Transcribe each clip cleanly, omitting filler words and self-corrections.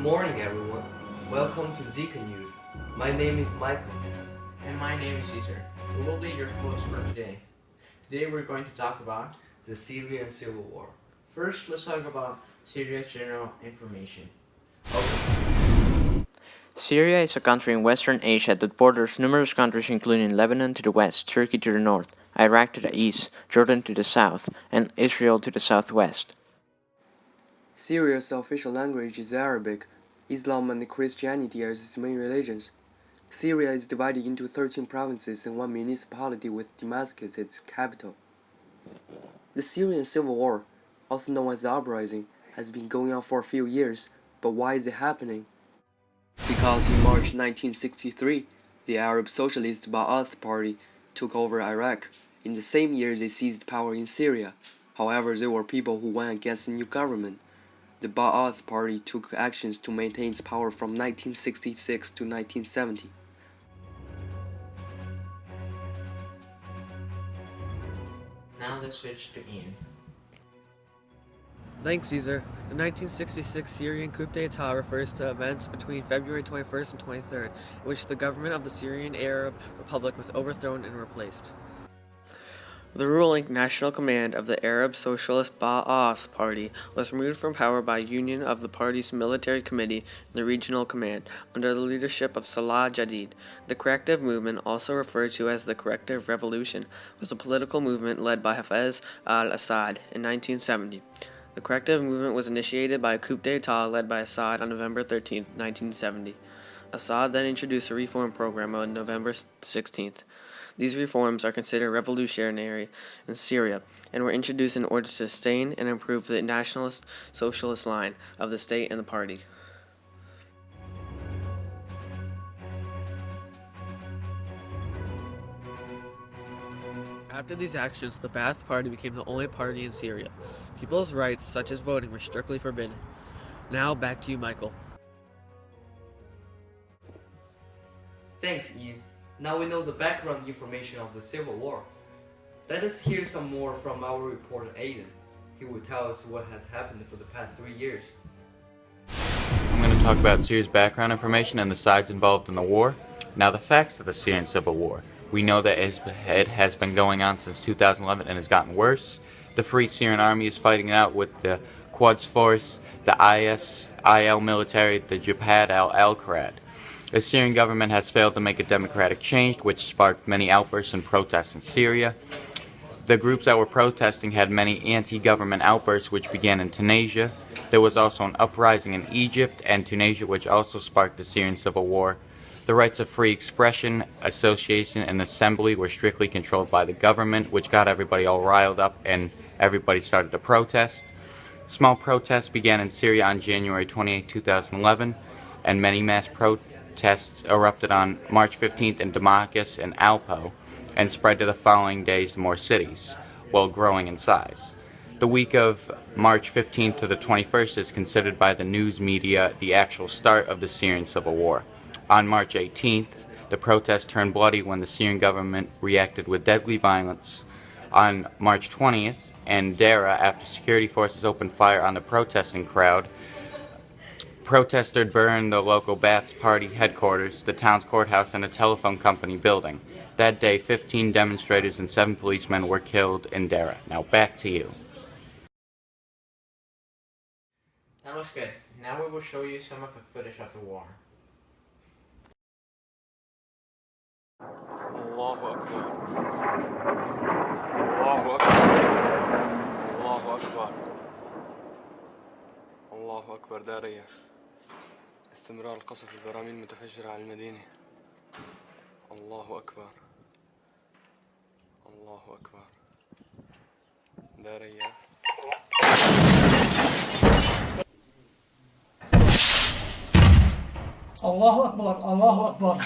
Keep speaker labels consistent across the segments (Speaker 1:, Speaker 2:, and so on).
Speaker 1: morning, everyone. Welcome to ZICA News. My name is Michael.
Speaker 2: And my name is Caesar. We will be your host for today. Today we're going to talk about
Speaker 1: The Syrian Civil War.
Speaker 2: First, let's talk about Syria's general information. Syria is a country in Western Asia that borders numerous countries including Lebanon to the west, Turkey to the north, Iraq to the east, Jordan to the south, and Israel to the southwest.
Speaker 3: Syria's official language is Arabic. Islam and Christianity are its main religions. Syria is divided into 13 provinces and one municipality with Damascus as its capital. The Syrian Civil War, also known as the Uprising, has been going on for a few years, but why is it happening? Because in March 1963, the Arab Socialist Ba'ath Party took over Iraq. In the same year, they seized power in Syria. However, there were people who went against the new government. The Ba'ath Party took actions to maintain its power from 1966 to 1970.
Speaker 2: Now let's switch to Ian.
Speaker 4: Thanks, Caesar. The 1966 Syrian coup d'etat refers to events between February 21st and 23rd, in which the government of the Syrian Arab Republic was overthrown and replaced. The ruling National Command of the Arab Socialist Ba'ath Party was removed from power by union of the party's military committee and the regional command, under the leadership of Salah Jadid. The corrective movement, also referred to as the Corrective Revolution, was a political movement led by Hafez al-Assad in 1970. The corrective movement was initiated by a coup d'etat led by Assad on November 13, 1970. Assad then introduced a reform program on November 16th. These reforms are considered revolutionary in Syria and were introduced in order to sustain and improve the nationalist socialist line of the state and the party. After these actions, the Ba'ath Party became the only party in Syria. People's rights, such as voting, were strictly forbidden. Now, back to you, Michael.
Speaker 1: Thanks, Ian. Now we know the background information of the Civil War. Let us hear some more from our reporter Aiden. He will tell us what has happened for the past 3 years.
Speaker 5: I'm going to talk about Syria's background information and the sides involved in the war. Now, the facts of the Syrian Civil War. We know that it has been going on since 2011 and has gotten worse. The Free Syrian Army is fighting it out with the Quds Force, the ISIL military, the Jabhat al-Khairad. The Syrian government has failed to make a democratic change, which sparked many outbursts and protests in Syria. The groups that were protesting had many anti-government outbursts, which began in Tunisia. There was also an uprising in Egypt and Tunisia, which also sparked the Syrian civil war. The rights of free expression, association, and assembly were strictly controlled by the government, which got everybody all riled up and everybody started to protest. Small protests began in Syria on January 28, 2011, and many mass protests erupted on March 15th in Damascus and Aleppo and spread to the following days to more cities, while growing in size. The week of March 15th to the 21st is considered by the news media the actual start of the Syrian civil war. On March 18th, the protests turned bloody when the Syrian government reacted with deadly violence. On March 20th, in Dara, after security forces opened fire on the protesting crowd, protesters burned the local Ba'ath Party headquarters, the town's courthouse, and a telephone company building. That day, 15 demonstrators and 7 policemen were killed in Dara. Now back to you.
Speaker 2: That was good. Now we will show you some of the footage of the war.
Speaker 6: Allahu Akbar. Allahu Akbar. Allahu Akbar. الله أكبر دارية استمرار القصف البراميل المتفجرة على المدينة الله أكبر الله أكبر دارية
Speaker 7: الله أكبر الله أكبر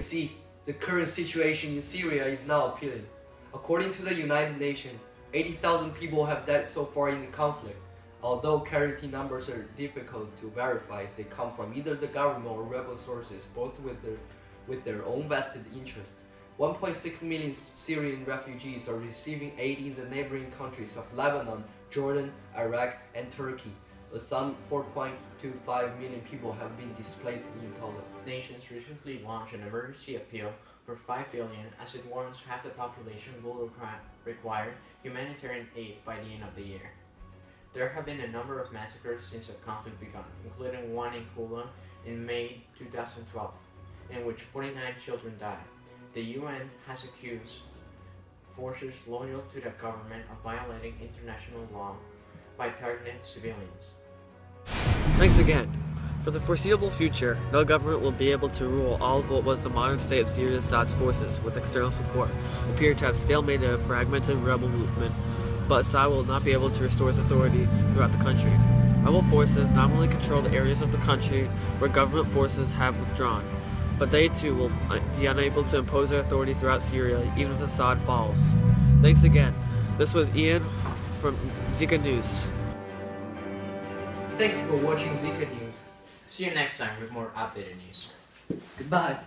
Speaker 1: see, the current situation in Syria is now appealing. According to the United Nations, 80,000 people have died so far in the conflict. Although casualty numbers are difficult to verify as they come from either the government or rebel sources, both with their own vested interest. 1.6 million Syrian refugees are receiving aid in the neighboring countries of Lebanon, Jordan, Iraq, and Turkey. But some 4.25 million people have been displaced in total.
Speaker 2: Nations recently launched an emergency appeal for $5 billion as it warns half the population will require humanitarian aid by the end of the year. There have been a number of massacres since the conflict began, including one in Kula in May 2012, in which 49 children died. The UN has accused forces loyal to the government of violating international law by targeting civilians.
Speaker 4: Thanks again. For the foreseeable future, no government will be able to rule all of what was the modern state of Syria's Assad's forces with external support, appear to have stalemated a fragmented rebel movement, but Assad will not be able to restore his authority throughout the country. Rebel forces not only control the areas of the country where government forces have withdrawn, but they too will be unable to impose their authority throughout Syria even if Assad falls. Thanks again. This was Ian from ZICA News.
Speaker 1: Thanks for watching ZICA News.
Speaker 2: See you next time with more updated news.
Speaker 1: Goodbye.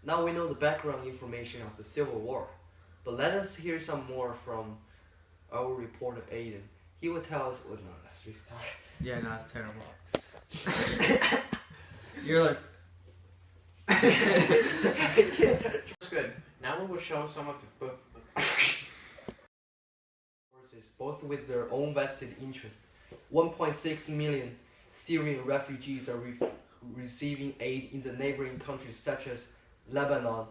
Speaker 1: Now we know the background information of the Civil War, but let us hear some more from our reporter Aiden. He will tell us. Oh, no, let's restart.
Speaker 4: Yeah, no, it's terrible. You're like.
Speaker 2: That's good. Now we will show some of the
Speaker 1: Forces, both with their own vested interest. 1.6 million Syrian refugees are receiving aid in the neighboring countries such as Lebanon,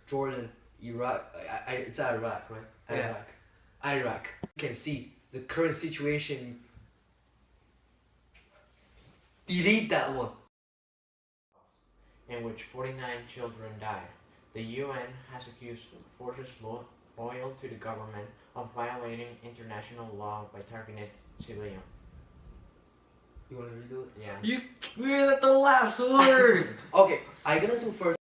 Speaker 1: Jordan, Iraq. It's Iraq, right?
Speaker 4: Yeah.
Speaker 1: Iraq. You can see the current situation. Delete that one.
Speaker 2: in which 49 children died. The UN has accused forces loyal to the government of violating international law by targeting civilians.
Speaker 1: You wanna redo it?
Speaker 2: Yeah.
Speaker 4: You read the last word!
Speaker 1: Okay, I'm gonna do first.